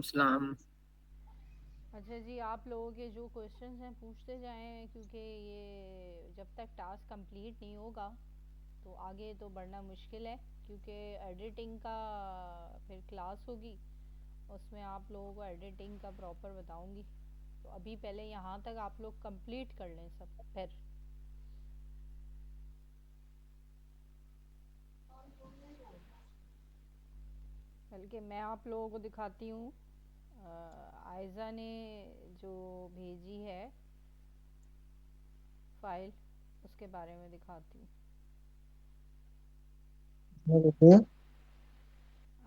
सलाम। अच्छा जी, आप लोगों के जो क्वेश्चंस हैं पूछते जाएं, क्योंकि ये जब तक टास्क कंप्लीट नहीं होगा तो आगे तो बढ़ना मुश्किल है। क्योंकि एडिटिंग का फिर क्लास होगी, उसमें आप लोगों को एडिटिंग का प्रॉपर बताऊंगी। तो अभी पहले यहाँ तक आप लोग कंप्लीट कर लें सब। फिर बल्कि मैं आप लोगों को दिखाती हूँ। आयज़ा ने जो भेजी है फाइल, उसके बारे में दिखाती हूँ। देखिए।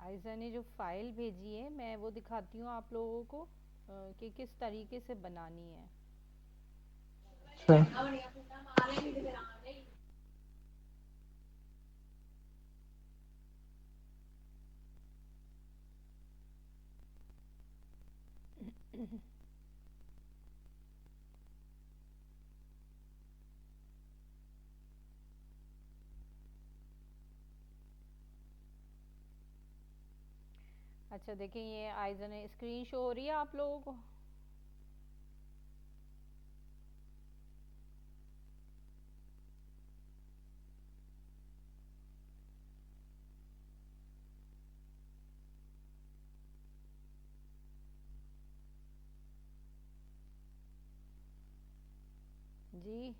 आयज़ा ने जो फ़ाइल भेजी है मैं वो दिखाती हूँ आप लोगों को, कि किस तरीके से बनानी है। अच्छा। अच्छा देखिए, ये आयज़ा ने स्क्रीन शो हो रही है आप लोगों को। जी,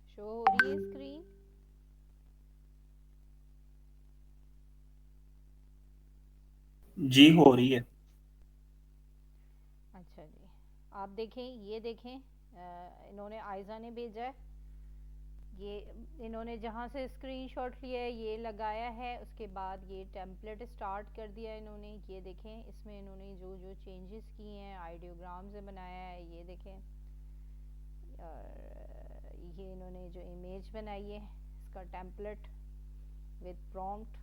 शो हो रही है स्क्रीन। जी हो रही है। अच्छा जी, आप देखें, ये देखें, इन्होंने आयज़ा ने भेजा है ये। इन्होंने जहाँ से स्क्रीनशॉट लिया है ये लगाया है, उसके बाद ये टेम्पलेट स्टार्ट कर दिया है इन्होंने। ये देखें, इसमें इन्होंने जो जो चेंजेस किए हैं आइडियोग्राम से बनाया है, ये देखें। और ये इन्होंने जो इमेज बनाई है इसका टेम्पलेट विद प्रॉम्प्ट,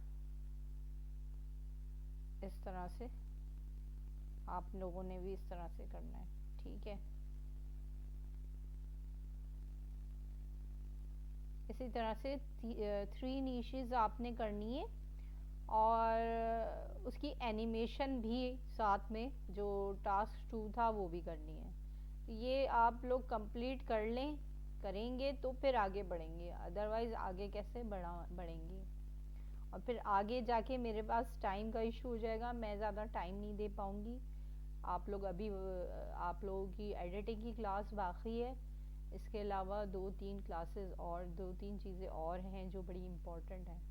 इस तरह से आप लोगों ने भी इस तरह से करना है। ठीक है, इसी तरह से 3 नीशेस आपने करनी है, और उसकी एनिमेशन भी साथ में, जो टास्क 2 था वो भी करनी है। तो ये आप लोग कंप्लीट कर लें, करेंगे तो फिर आगे बढ़ेंगे, अदरवाइज़ आगे कैसे बढ़ेंगे। और फिर आगे जाके मेरे पास टाइम का इशू हो जाएगा, मैं ज़्यादा टाइम नहीं दे पाऊँगी। आप लोग अभी आप लोगों की एडिटिंग की क्लास बाकी है। इसके अलावा 2-3 क्लासेस और 2-3 चीज़ें और हैं जो बड़ी इम्पोर्टेंट हैं।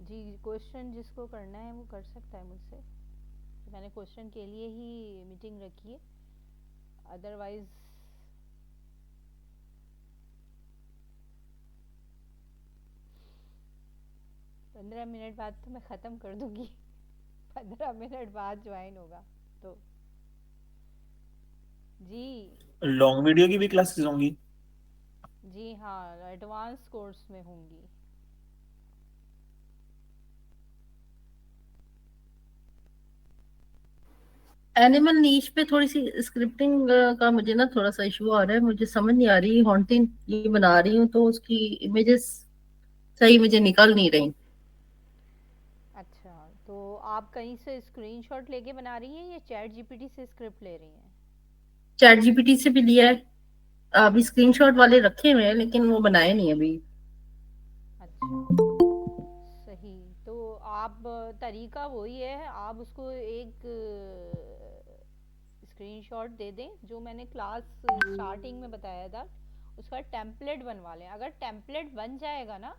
जी, क्वेश्चन जिसको करना है वो कर सकता है मुझसे। तो मैंने क्वेश्चन के लिए ही मीटिंग रखी है, अदरवाइज़ 15 मिनट बाद तो मैं ख़त्म कर दूँगी। 15 मिनट बाद ज्वाइन होगा तो। जी। लॉन्ग वीडियो की भी क्लासेस होंगी। जी हाँ, एडवांस कोर्स में होंगी। एनिमल नीच पे थोड़ी सी स्क्रिप्टिंग का मुझे ना थोड़ा सा इशू आ रहा है। मुझे समझ नहीं आ रही। हॉन्टिंग ये बना रही हूँ तो उसकी इमेजेस सही मुझे निकल नहीं रही। अच्छा, तो आप कहीं से स्क्रीनशॉट लेके बना रही हैं या चैट जीपीटी से स्क्रिप्ट ले रही हैं? चैट जीपीटी से भी लिया है। अभी स्क्रीनशॉट वाले रखे हुए हैं लेकिन वो बनाए नहीं अभी। अच्छा, सही। तो आप तरीका वही है, आप उसको एक स्क्रीनशॉट दे दें जो मैंने क्लास स्टार्टिंग में बताया था, उसका टेम्पलेट बनवा लें। अगर टेम्पलेट बन जाएगा ना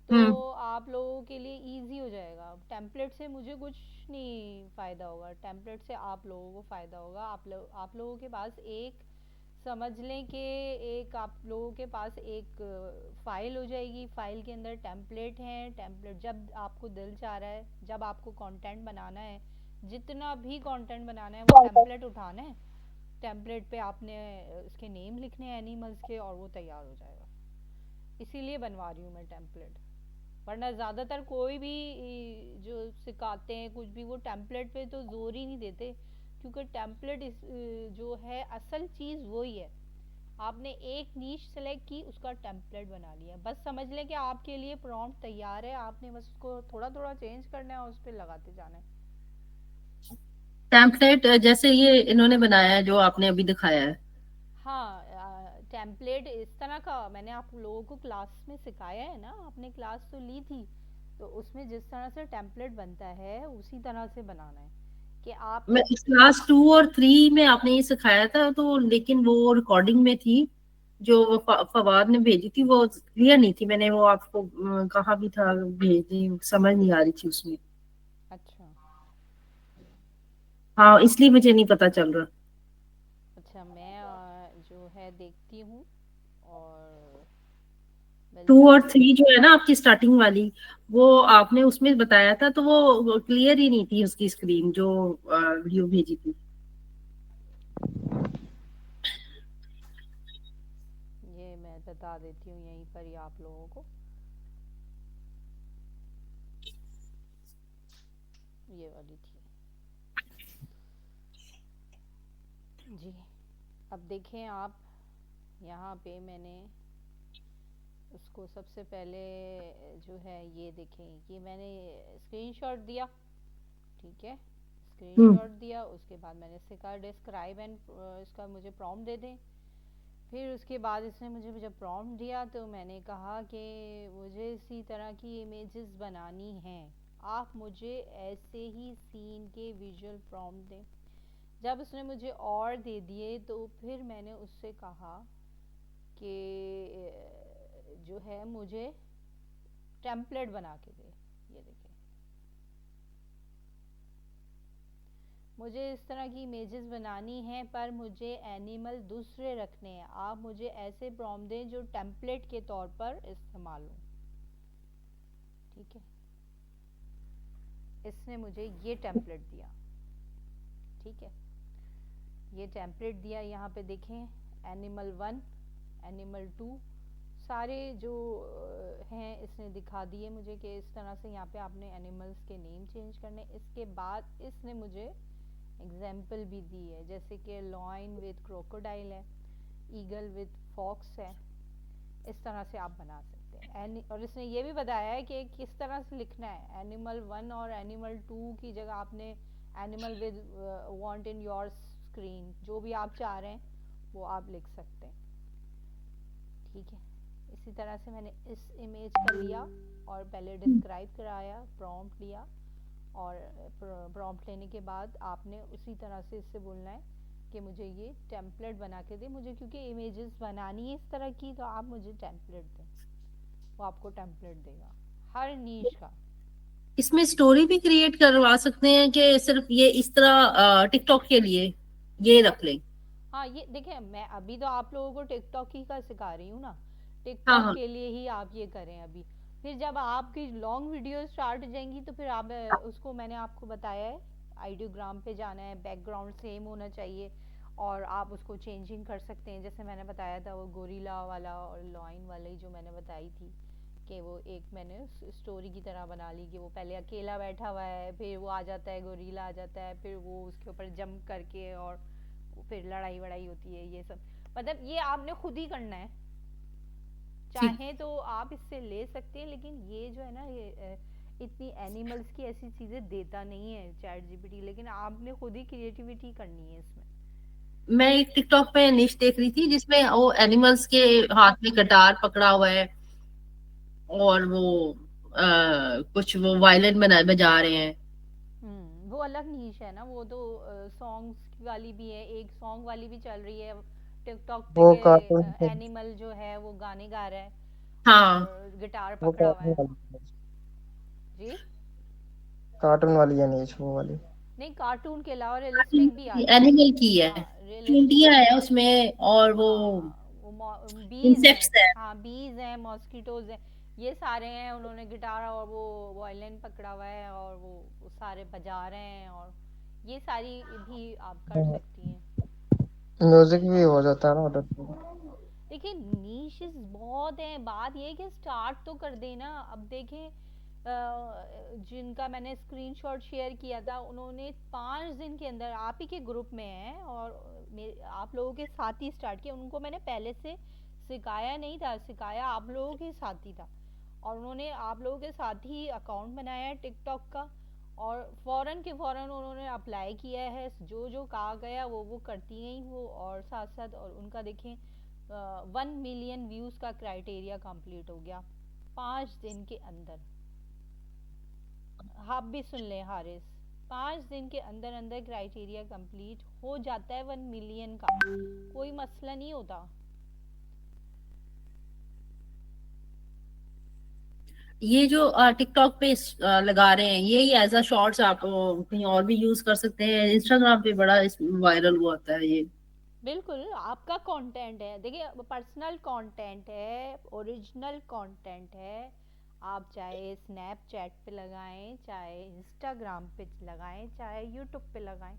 तो हम्म। आप लोगों के लिए इजी हो जाएगा। टेम्पलेट से मुझे कुछ नहीं फ़ायदा होगा, टेम्पलेट से आप लोगों को फ़ायदा होगा। आप लोगों के पास एक, समझ लें कि एक आप लोगों के पास एक फ़ाइल हो जाएगी। फ़ाइल के अंदर टेम्पलेट हैं। टेम्पलेट जब आपको दिल चाह रहा है, जब आपको कंटेंट बनाना है, जितना भी कंटेंट बनाना है वो टेम्पलेट उठाना है। टेम्पलेट पे आपने उसके नेम लिखने हैं एनिमल्स के, और वो तैयार हो जाएगा। इसीलिए बनवा रही हूँ मैं टेम्पलेट। वरना ज़्यादातर कोई भी जो सिखाते हैं कुछ भी, वो टेम्पलेट पे तो जोर ही नहीं देते, क्योंकि टेम्पलेट जो है असल चीज़ वही है। आपने एक नीश सेलेक्ट की, उसका टेम्पलेट बना लिया, बस समझ लें कि आपके लिए प्रॉम्प्ट तैयार है, आपने बस उसको थोड़ा थोड़ा चेंज करना है और उस पर लगाते जाना है। टेम्पलेट जैसे ये इन्होंने बनाया है जो आपने अभी दिखाया है। हाँ, टेम्पलेट इस तरह का मैंने आप लोगों को क्लास में सिखाया है ना, आपने क्लास तो ली थी, तो उसमें जिस तरह से टेम्पलेट बनता है उसी तरह से बनाना है कि आप मैं क्लास 2 और 3 में आपने ये सिखाया था, तो लेकिन वो रिकॉर्डिंग में थी जो फवाद ने भेजी थी, वो क्लियर नहीं थी। मैंने वो आपको कहा भी था भेजी, समझ नहीं आ रही थी उसमें। अच्छा हाँ, इसलिए मुझे नहीं पता चल रहा। अच्छा, मैं जो है देखती हूँ और 2 मिलता और है। 3 जो है ना आपकी स्टार्टिंग वाली, वो आपने उसमें बताया था, तो वो क्लियर ही नहीं थी उसकी स्क्रीन जो वीडियो भेजी थी। ये मैं बता देती हूँ यहीं पर ही आप लोगों को, ये वाली थी जी। अब देखें आप, यहाँ पे मैंने उसको सबसे पहले जो है ये देखें, ये मैंने स्क्रीनशॉट दिया, ठीक है, हम्म। स्क्रीनशॉट दिया, उसके बाद मैंने इससे कहा डिस्क्राइब एंड इसका मुझे प्रॉम्प्ट दे दें। फिर उसके बाद इसने मुझे जब प्रॉम्प्ट दिया तो मैंने कहा कि मुझे इसी तरह की इमेजेस बनानी हैं, आप मुझे ऐसे ही सीन के विजुअल प्रॉम्प्ट दें। जब उसने मुझे और दे दिए तो फिर मैंने उससे कहा कि जो है मुझे टेम्पलेट बना के दे। ये देखें, मुझे इस तरह की इमेजेस बनानी हैं पर मुझे एनिमल दूसरे रखने हैं, आप मुझे ऐसे प्रॉम्प्ट दें जो टेम्पलेट के तौर पर इस्तेमाल हो। ठीक है, इसने मुझे ये टेम्पलेट दिया, ठीक है, ये टेम्पलेट दिया। यहाँ पे देखें एनिमल 1, एनिमल 2, सारे जो हैं इसने दिखा दिए मुझे कि इस तरह से यहाँ पे आपने एनिमल्स के नेम चेंज करने। इसके बाद इसने मुझे एग्जाम्पल भी दी है, जैसे कि लॉइन विद क्रोकोडाइल है, ईगल विद फॉक्स है, इस तरह से आप बना सकते हैं। और इसने ये भी बताया है कि किस तरह से लिखना है, एनिमल 1 और एनिमल 2 की जगह आपने animal with want in your screen, जो भी आप चाह रहे हैं वो आप लिख सकते हैं। ठीक है, इसी तरह से मैंने इस इमेज का लिया और पहले डिस्क्राइब कराया, प्रॉम्प्ट लिया, और प्रॉम्प्ट लेने के बाद आपने उसी तरह से इससे बोलना है कि मुझे ये टेम्पलेट बना के दे, मुझे क्योंकि इमेजेस बनानी है इस तरह की, तो आप मुझे टेम्पलेट दें, वो आपको टेम्पलेट देगा हर नीश का। इसमें स्टोरी भी क्रिएट करवा सकते हैं कि सिर्फ ये इस तरह टिकटॉक के लिए ये रख लें? हाँ, ये देखिए, मैं अभी तो आप लोगों को टिकटॉक ही का सिखा रही हूँ ना, हाँ टिकटॉक हाँ। के लिए ही आप ये करें अभी। फिर जब आपकी लॉन्ग वीडियो स्टार्ट हो जाएंगी तो फिर आप उसको मैंने आपको बताया है, आइडियोग्राम पे जाना है, बैकग्राउंड सेम होना चाहिए, और आप उसको चेंजिंग कर सकते हैं, जैसे मैंने बताया था वो गोरिल्ला वाला और लॉइन वाली जो मैंने बताई थी, कि वो एक मैंने स्टोरी की तरह बना ली कि वो पहले अकेला बैठा हुआ है, फिर वो आ जाता है, गोरिल्ला आ जाता है, फिर वो उसके ऊपर जंप करके और फिर लड़ाई वड़ाई होती है, ये सब मतलब ये आपने खुद ही करना है। ठीक। चाहे तो आप इससे ले सकते हैं, लेकिन ये जो है ना, ये इतनी एनिमल्स की ऐसी चीजें देता नहीं है चैट जीपीटी, लेकिन आपने खुद ही क्रिएटिविटी करनी है इसमें। मैं एक टिकटॉक पे निश देख रही थी जिसमें वो एनिमल्स के हाथ में गिटार पकड़ा हुआ है, और वो कुछ वो वायलिन बजा रहे हैं। वो अलग नीश है ना, वो तो सॉन्ग्स वाली भी है, एक सॉन्ग वाली भी चल रही है टिकटॉक पे वो के, कार्टून एनिमल जो है वो गाने गा रहा है हाँ। और गिटार वो पकड़ा हुआ कार्टून है। वाली जी, कार्टून वाली है नीच, वो वाली। नहीं, कार्टून के अलावा रियलिस्टिक भी आती है। एनिमल की है, हाँ, रियलिस्टिक चूंटियां भी। है उसमें, और वो हाँ, वो बीज हैं। इंसेक्ट्स है। हाँ, बीज हैं, मॉस्किटोज हैं, ये सारे हैं, उन्होंने गिटार और वो वायलिन पकड़ा हुआ है और वो सारे बजा रहे हैं, और ये सारी भी आप कर सकती हैं। म्यूजिक भी हो जाता है ना ऑटो ट्यून। देखिए नीशेस बहुत हैं, बात ये है कि स्टार्ट तो कर देना। अब देखें जिनका मैंने स्क्रीनशॉट शेयर किया था, उन्होंने 5 दिन के अंदर, आप ही के ग्रुप में हैं और आप लोगों के साथ ही स्टार्ट किया। उनको मैंने पहले से सिखाया नहीं था, सिखाया आप लोगों के साथ ही था, और उन्होंने आप लोगों के साथ ही अकाउंट बनाया है टिकटॉक का, और फ़ौरन के फ़ौरन उन्होंने अप्लाई किया है। जो जो कहा गया वो करती गई वो, और साथ साथ और उनका देखें 1 मिलियन व्यूज़ का क्राइटेरिया कंप्लीट हो गया 5 दिन के अंदर। आप भी सुन लें हारिस, 5 दिन के अंदर अंदर क्राइटेरिया कंप्लीट हो जाता है 1 मिलियन का, कोई मसला नहीं होता। ये जो टिकटॉक पे लगा रहे हैं, यही एज अ शॉर्ट्स आप कहीं और भी यूज कर सकते हैं। इंस्टाग्राम पे बड़ा वायरल हुआ था ये। बिल्कुल, आपका कंटेंट है, देखिए पर्सनल कंटेंट है, ओरिजिनल कंटेंट है। आप चाहे स्नैपचैट पे लगाएं, चाहे इंस्टाग्राम पे लगाएं, चाहे यूट्यूब पे लगाएं,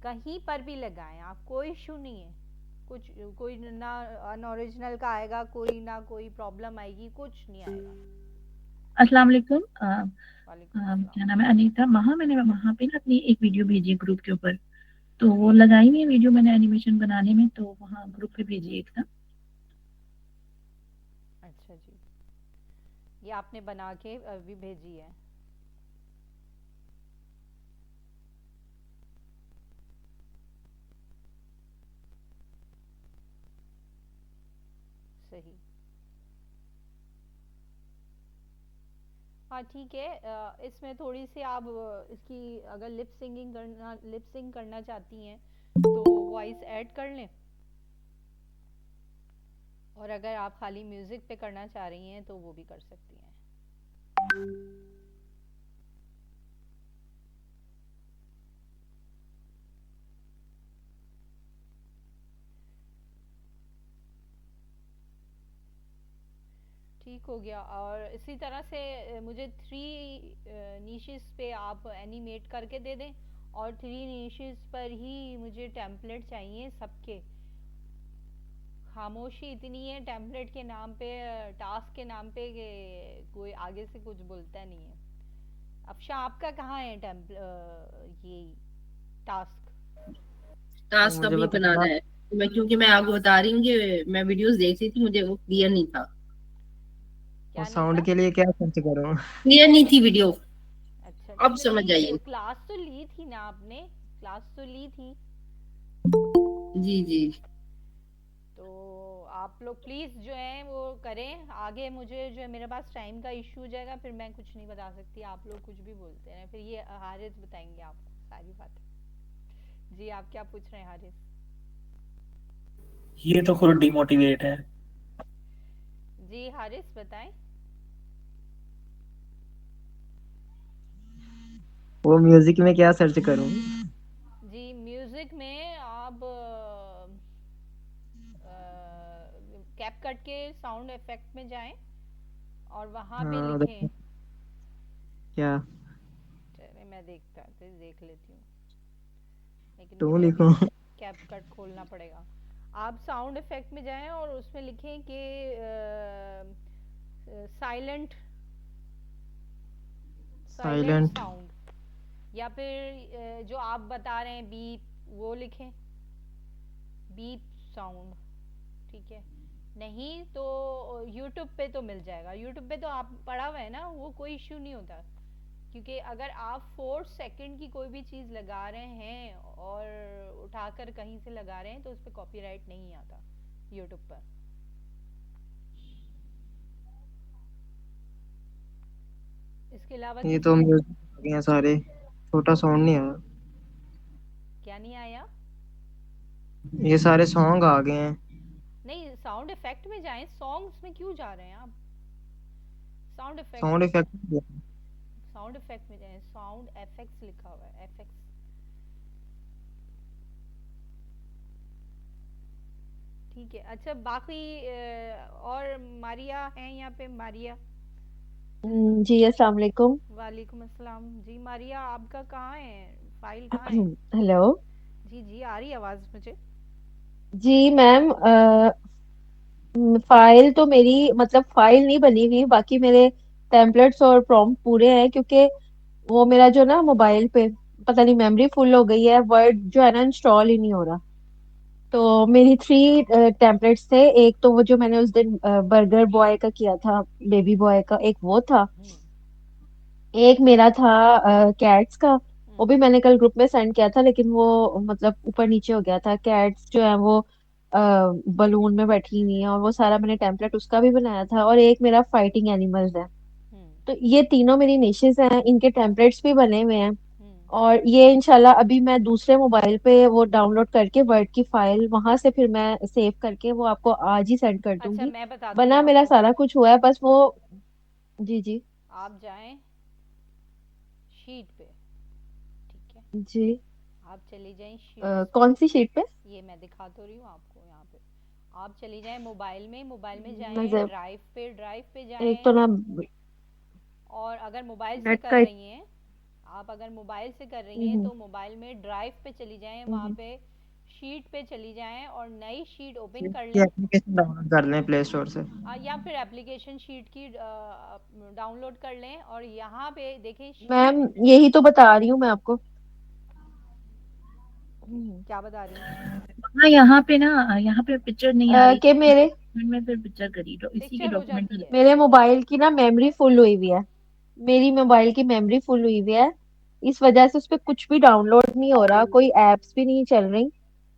कहीं पर भी लगाएं आप, कोई इशू नहीं है। कुछ कोई ना अनओरिजिनल का आएगा, कोई ना कोई प्रॉब्लम आएगी, कुछ नहीं आएगा। अस्सलाम वालेकुम। वालेकुम क्या अस्सलाम। नाम है, अनीता महा। मैंने वहां पे ना अपनी एक वीडियो भेजी है ग्रुप के ऊपर, तो वो लगाई हुई है वीडियो मैंने एनिमेशन बनाने में, तो वहाँ ग्रुप पे भेजी एक ना। अच्छा जी, ये आपने बना के अभी भेजी है? सही, हाँ ठीक है। इसमें थोड़ी सी आप इसकी अगर लिप सिंग करना चाहती हैं तो वॉइस ऐड कर लें, और अगर आप खाली म्यूजिक पे करना चाह रही हैं तो वो भी कर सकती हैं। ठीक हो गया। और इसी तरह से मुझे 3 नीशेस पे आप एनिमेट करके दे दें, और 3 नीशेस पर ही मुझे टेम्पलेट चाहिए सबके। खामोशी इतनी है टेम्पलेट के नाम पे, टास्क के नाम पे, कि कोई आगे से कुछ बोलता नहीं है। अफशा, आपका कहाँ है ये टास्क? टास्क मुझे अभी बताना। बनाना है। क्योंकि मैं आपको बता रही हूँ कि मैं वीडियोस देख रही थी, मुझे वो क्लियर नहीं था। और क्या नहीं साउंड था? के लिए क्या सर्च करूँ? क्लियर नहीं थी वीडियो। अच्छा अब ठीक है, समझ नहीं आइए। क्लास तो ली थी ना आपने, क्लास तो ली थी। जी जी। तो आप लोग प्लीज़ जो है वो करें आगे। मुझे जो है, मेरे पास टाइम का इशू हो जाएगा, फिर मैं कुछ नहीं बता सकती, आप लोग कुछ भी बोलते हैं, फिर ये हारिस बताएंगे आपको सारी बातें। जी, आप क्या पूछ रहे हैं हारिस? ये तो खुद डिमोटिवेट है। जी हारिस बताएं। वो म्यूजिक में क्या सर्च करूँ? जी, म्यूजिक में आप कैप कट के साउंड इफेक्ट में जाएं, और वहाँ पे हाँ लिखें। क्या चलिए मैं देख लेती हूँ, लेकिन टू मुझे अभी लिखूं? कैप कट खोलना पड़ेगा। आप साउंड इफेक्ट में जाएं और उसमें लिखें कि साइलेंट साइलेंट साइलेंट। साउंड, या फिर जो आप बता रहे हैं बीप, वो लिखें, बीप साउंड। ठीक है, नहीं तो यूट्यूब पे तो मिल जाएगा, यूट्यूब पे तो आप पढ़ा हुआ है ना, वो कोई इश्यू नहीं होता। क्योंकि अगर आप 4 सेकंड की कोई भी चीज़ लगा रहे हैं और उठाकर कहीं से लगा रहे हैं तो उस पर कॉपीराइट नहीं आता यूट्यूब पर। इसके अलावा ये किसी तो म्यूजिक आ गए हैं सारे, छोटा साउंड नहीं आया। क्या नहीं आया? ये सारे सॉन्ग आ गए हैं। नहीं, साउंड इफेक्ट में जाएं, सॉन्ग्स में क्यों जा रहे हैं आप? साउंड इफेक्ट साउंड में, इफेक्ट। साउंड इफेक्ट में जाएं, साउंड एफेक्ट्स लिखा हुआ है, एफेक्ट्स। ठीक है, अच्छा बाकी और मारिया हैं यहाँ पे? मारिया, जी अस्सलाम वालेकुम। वालेकुम अस्सलाम। जी मारिया, आपका कहाँ है, फाइल कहाँ है? हेलो। जी जी, आ रही आवाज़ मुझे। जी मैम, फाइल तो मेरी मतलब फाइल नहीं बनी हुई, बाकी मेरे टेम्पलेट्स और प्रॉम्प्ट पूरे हैं, क्योंकि वो मेरा जो ना मोबाइल पे पता नहीं मेमोरी फुल हो गई है, वर्ड जो है ना इंस्टॉल ही नहीं हो रहा। तो मेरी 3 टेम्पलेट्स थे। एक तो वो जो मैंने उस दिन बर्गर बॉय का किया था, बेबी बॉय का, एक वो था। हम्म। एक मेरा था कैट्स का। वो भी हम्म। मैंने कल ग्रुप में सेंड किया था, लेकिन वो मतलब ऊपर नीचे हो गया था। कैट्स जो है वो बलून में बैठी हुई है, और वो सारा मैंने टेम्पलेट उसका भी बनाया था। और एक मेरा फाइटिंग एनिमल्स है। हम्म। तो ये तीनों मेरी निशेस हैं, इनके टेम्पलेट्स भी बने हुए हैं। हम्म। और ये इंशाल्लाह अभी मैं दूसरे मोबाइल पे वो डाउनलोड करके वर्ड की फाइल वहां से फिर मैं सेव करके वो आपको आज ही सेंड कर अच्छा, दूंगी। मैं बताती हूँ बना मेरा आपको। सारा कुछ हुआ है, बस वो। जी जी। आप जाएं शीट पे, ठीक है? जी। आप चली जाएं शीट्स पे। कौन सी शीट पे? ये मैं दिखा तो रही हूँ आपको यहाँ पे। आप चली जाएं मोबाइल में, मोबाइल में मैं जाएं ड्राइव पे, ड्राइव पे एक तो जाएं। ना और अगर मोबाइल से नेट कर का रही हैं, आप अगर मोबाइल से कर रही हैं हम्म, तो मोबाइल में ड्राइव पे चली जाएं, वहाँ हम्म, पे शीट पे चली जाएं और नई शीट ओपन शीट कर की लें। एप्लीकेशन डाउनलोड कर लें प्ले स्टोर से। या फिर एप्लीकेशन शीट की डाउनलोड कर लें और यहाँ पे देखें शीट। मैम यही तो बता रही हूँ मैं आपको। हम्म। क्या बता रही हैं? हाँ, यहाँ पे पिक्चर नहीं आ रही कि थी, मेरे डॉक्यूमेंट में फिर पिक्चर करी, तो इसी के पिक्चर हो डॉक्यूमेंट जाती में। है। मेरे मोबाइल की ना मेमोरी फुल हुई हुई है। मेरी मोबाइल की मेमोरी फुल हुई हुई है। इस वजह से उस पे कुछ भी डाउनलोड नहीं हो रहा, कोई एप्स भी नहीं चल रही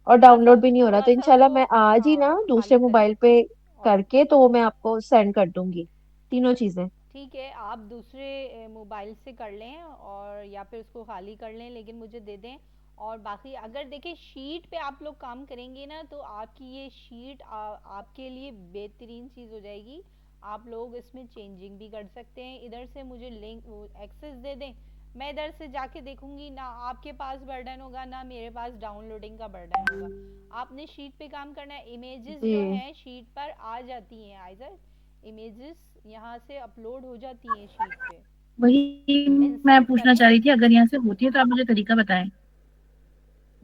और डाउनलोड भी नहीं हो रहा। तो थोड़ा सा इंशाल्लाह उसको मैं आज ही ना हाँ दूसरे खाली करें। मोबाइल पे और करके तो वो मैं आपको सेंड कर दूंगी, तीनों चीजें। ठीक है, आप दूसरे मोबाइल से कर लें और या फिर उसको खाली कर लें, लेकिन मुझे दे दें। और बाकी अगर देखिए शीट पे आप लोग काम करेंगे ना, तो आपकी ये शीट आपके लिए बेहतरीन चीज़ हो जाएगी। आप लोग इसमें चेंजिंग भी कर सकते हैं। इधर से मुझे लिंक एक्सेस दे दें, मैं इधर से जाके देखूंगी ना, आपके पास बर्डन होगा ना मेरे पास डाउनलोडिंग का बर्डन होगा। आपने शीट पे काम करना है। इमेजेस जी। जो हैं शीट पर आ जाती हैं, आइजर इमेजेस यहाँ से अपलोड हो जाती हैं शीट पे। वही मैं इंसर्ट पूछना करें, चाह रही थी, अगर यहाँ से होती है तो आप मुझे तरीका बताएं।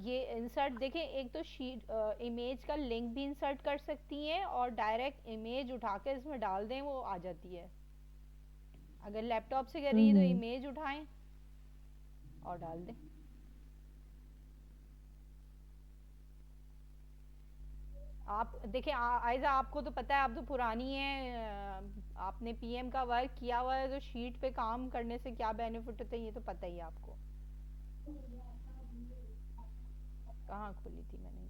ये इंसर्ट देखें, एक तो शीट इमेज का लिंक भी इंसर्ट कर सकती हैं और डायरेक्ट इमेज उठा कर इसमें डाल दें, वो आ जाती है। अगर लैपटॉप से कर रही है तो हम्म। इमेज उठाएं और डाल दें। आप देखिए आयजा, आपको तो पता है, आप तो पुरानी हैं, आपने पीएम का वर्क किया हुआ है, तो शीट पे काम करने से क्या बेनिफिट होते हैं ये तो पता ही है आपको। कहाँ खोली थी मैंने?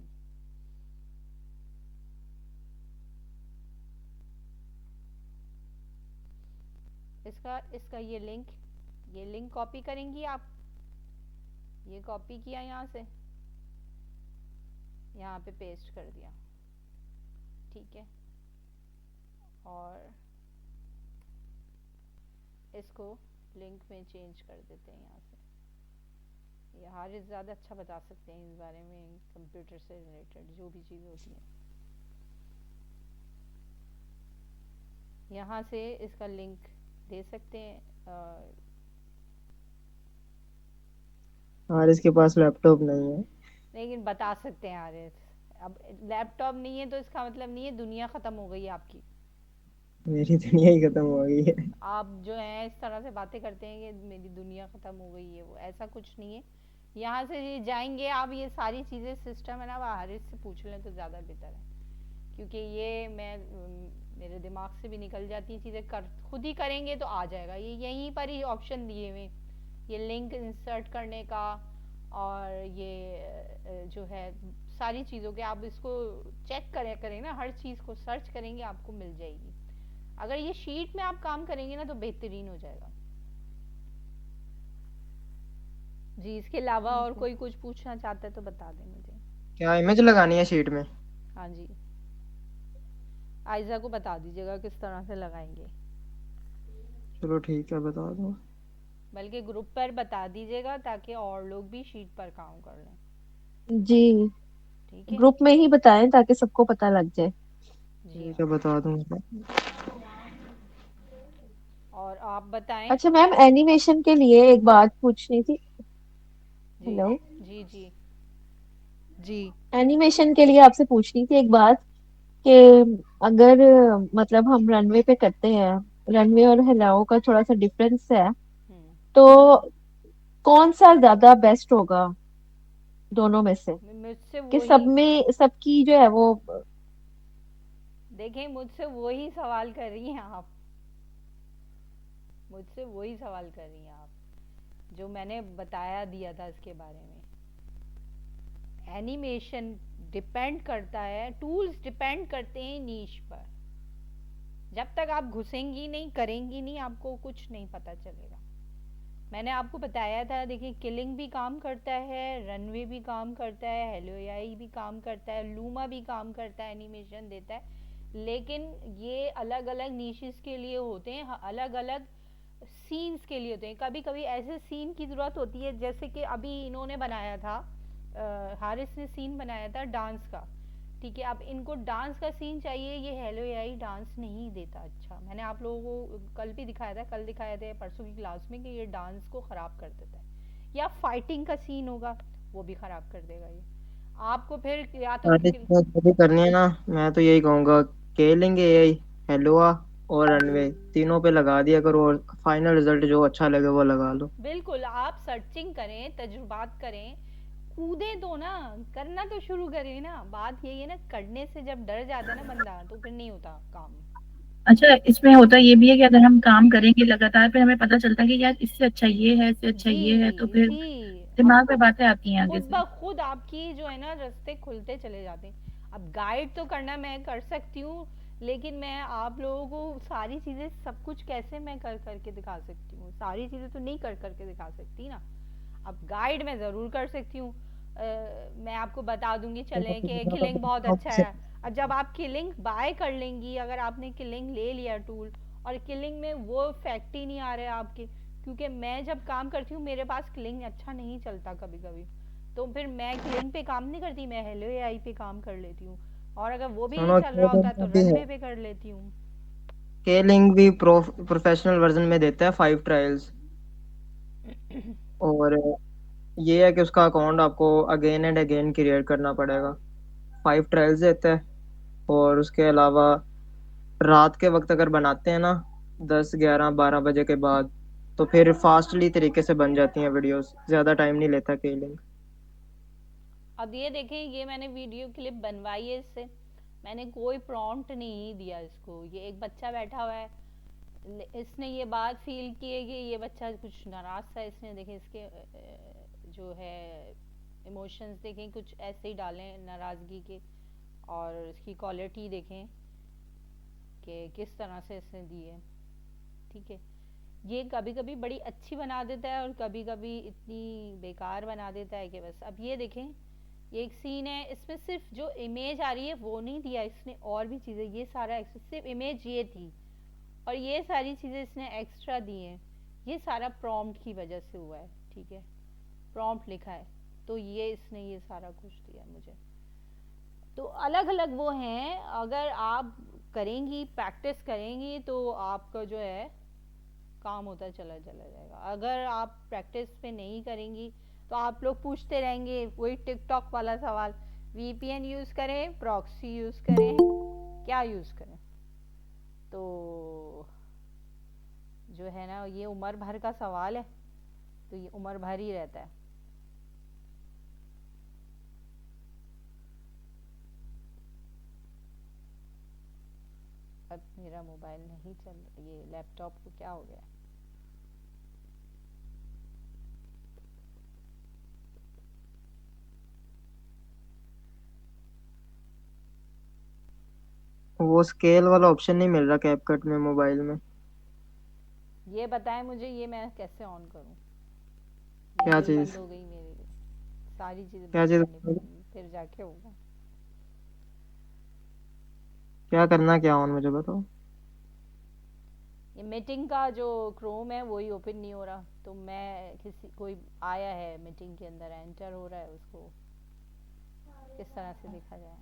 इसका इसका ये लिंक कॉपी करेंगी आप। ये कॉपी किया यहाँ से, यहाँ पे पेस्ट कर दिया, ठीक है? और इसको लिंक में चेंज कर देते हैं यहाँ से। ये हारिस ज़्यादा अच्छा बता सकते हैं इस बारे में, कंप्यूटर से रिलेटेड जो भी चीज़ होती है। यहाँ से इसका लिंक दे सकते हैं। और इसके पास लैपटॉप नहीं है। लेकिन बता सकते हैं हारिस। अब लैपटॉप नहीं है तो इसका मतलब नहीं है दुनिया ख़त्म हो गई आपकी। मेरी दुनिया ही खत्म हो गई है। आप जो है इस तरह से बातें करते हैं कि मेरी दुनिया ख़त्म हो गई है, वो ऐसा कुछ नहीं है। यहाँ से ये जाएंगे आप, ये सारी चीज़ें सिस्टम है ना, वो हारिस से पूछ लें तो ज़्यादा बेहतर है, क्योंकि ये मेरे दिमाग से भी निकल जाती हैं चीज़ें। कर खुद ही करेंगे तो आ जाएगा। ये यहीं पर ही ऑप्शन दिए हुए, ये लिंक इंसर्ट करने का और ये जो है सारी चीज़ों के, आप इसको चेक करें ना, हर चीज़ को सर्च करेंगे आपको मिल जाएगी। अगर ये शीट में आप काम करेंगे ना तो बेहतरीन हो जाएगा जी। इसके अलावा और कोई कुछ पूछना चाहता है तो बता दें मुझे। क्या इमेज लगानी है शीट में? हाँ जी, आयजा को बता दीजिएगा किस तरह से लगाएंगे, चलो ठीक है, बता दो। बल्कि ग्रुप पर बता दीजिएगा ताकि और लोग भी शीट पर काम कर लें। जी, ठीक है ग्रुप में ही बताएं ताकि सबको पता लग जाए। जी। ठीक हाँ, है, बता दूंगा। और आप बताएं। अच्छा मैम, एनिमेशन के लिए एक बात पूछनी थी। जी हेलो। जी जी जी। एनिमेशन के लिए आपसे पूछनी थी एक बात, कि अगर मतलब हम रनवे पे करते हैं रनवे और हेलाओ का थोड़ा सा डिफरेंस है, हम्म। तो कौन सा ज्यादा बेस्ट होगा दोनों में से? मुझसे कि वही, सब में सबकी जो है वो देखें मुझसे वही सवाल कर रही हैं आप, मुझसे वही सवाल कर रही हैं आप जो मैंने बताया दिया था इसके बारे में। एनिमेशन डिपेंड करता है, टूल्स डिपेंड करते हैं नीश पर। जब तक आप घुसेंगी नहीं, करेंगी नहीं, आपको कुछ नहीं पता चलेगा। मैंने आपको बताया था, देखिए किलिंग भी काम करता है, रनवे भी काम करता है, हेलो एआई भी काम करता है, लूमा भी काम करता है, एनिमेशन देता है। लेकिन ये अलग अलग नीशेस के लिए होते हैं, अलग अलग सीन्स के लिए होते हैं। कभी कभी ऐसे सीन की ज़रूरत होती है, जैसे कि अभी इन्होंने बनाया था, हारिस ने सीन बनाया था डांस का, ठीक है। अब इनको डांस का सीन चाहिए, ये हेलो एआई डांस नहीं देता। अच्छा, मैंने आप लोगों को कल भी दिखाया था, कल दिखाया था परसों की क्लास में, कि ये डांस को ख़राब कर देता है। या फाइटिंग का सीन होगा वो भी ख़राब कर देगा ये आपको। फिर या तो सारी चीजें जो भी करनी है ना, मैं तो यही कहूंगा, के लेंगे यही हेलोआ और रनवे तीनों पे लगा दिया करो, और फाइनल रिजल्ट जो अच्छा लगे वो लगा लो। बिल्कुल, आप सर्चिंग करें, तजुर्बात करें, कूदे तो ना, करना तो शुरू करें ना। बात यही है ना, करने से जब डर जाता है ना बंदा, तो फिर नहीं होता काम। अच्छा, इसमें होता ये भी है कि अगर हम काम करेंगे लगातार, फिर हमें पता चलता है कि यार इससे अच्छा ये है, इससे अच्छा जी ये है, तो फिर जी, दिमाग आपको में बातें आती हैं आगे खुद से। ब खुद आपकी जो है ना रास्ते खुलते चले जाते हैं। अब गाइड तो करना मैं कर सकती हूँ, लेकिन मैं आप लोगों को सारी चीज़ें सब कुछ कैसे मैं कर करके दिखा सकती हूँ, सारी चीज़ें तो नहीं कर करके दिखा सकती ना। अब गाइड मैं ज़रूर कर सकती हूँ। मैं आपको बता दूंगी, चलें कि किलिंग बहुत अच्छा है। और जब आप किलिंग बाय कर लेंगी, अगर आपने किलिंग ले लिया टूल, और किलिंग में वो इफेक्ट ही नहीं आ रहे आपके, क्योंकि मैं जब काम करती हूँ मेरे पास किलिंग अच्छा नहीं चलता कभी कभी, तो फिर मैं किलिंग पे काम नहीं करती, मैं हेलो एआई पे काम कर लेती हूँ। और अगर वो भी नहीं सुनो, चल रहा होता तो भी है, रनवे पे कर लेती हूँ। स्केलिंग भी प्रोफेशनल वर्जन में देता है 5 ट्रायल्स। और ये है कि उसका अकाउंट आपको अगेन एंड अगेन क्रिएट करना पड़ेगा। 5 ट्रायल्स देता है। और उसके अलावा रात के वक्त अगर बनाते हैं ना, 10 11 12 बजे के बाद, तो फिर फास्टली तरीके से बन जाती हैं वीडियोस, ज़्यादा टाइम नहीं लेता स्केलिंग। अब ये देखें, ये मैंने वीडियो क्लिप बनवाई है इससे, मैंने कोई प्रॉम्प्ट नहीं दिया इसको। ये एक बच्चा बैठा हुआ है, इसने ये बात फील की है कि ये बच्चा कुछ नाराज था, इसने देखें इसके जो है इमोशंस देखें कुछ ऐसे ही डाले नाराजगी के, और इसकी क्वालिटी देखें कि किस तरह से इसने दी है, ठीक है। ये कभी कभी बड़ी अच्छी बना देता है, और कभी कभी इतनी बेकार बना देता है कि बस। अब ये देखें, ये एक सीन है, इसमें सिर्फ जो इमेज आ रही है वो नहीं दिया इसने, और भी चीज़ें, ये सारा सिर्फ इमेज ये थी, और ये सारी चीज़ें इसने एक्स्ट्रा दी हैं। ये सारा प्रॉम्प्ट की वजह से हुआ है, ठीक है। प्रॉम्प्ट लिखा है तो ये इसने ये सारा कुछ दिया मुझे। तो अलग अलग वो हैं, अगर आप करेंगी, प्रैक्टिस करेंगी, तो आपका जो है काम होता चला चला जाएगा। अगर आप प्रैक्टिस पे नहीं करेंगी तो आप लोग पूछते रहेंगे वही टिकटॉक वाला सवाल, वीपीएन यूज़ करें, प्रॉक्सी यूज़ करें, क्या यूज़ करें। तो जो है ना, ये उम्र भर का सवाल है, तो ये उम्र भर ही रहता है। अब मेरा मोबाइल नहीं चल, ये लैपटॉप को क्या हो गया। वो स्केल वाला ऑप्शन नहीं मिल रहा कैपकट में मोबाइल में। ये बताएं मुझे, ये मैं कैसे ऑन करूं। क्या ये बंद चीज़? हो गई मेरी, सारी चीज़ें क्या बंद करनी चीज़? पड़ेंगी फिर जाके होगा। क्या करना, क्या ऑन, मुझे बताओ। ये मीटिंग का जो क्रोम है वही ओपन नहीं हो रहा, तो मैं किसी कोई आया है मीटिंग के अंदर, एंटर हो रहा है, उसको किस तरह से देखा जाए।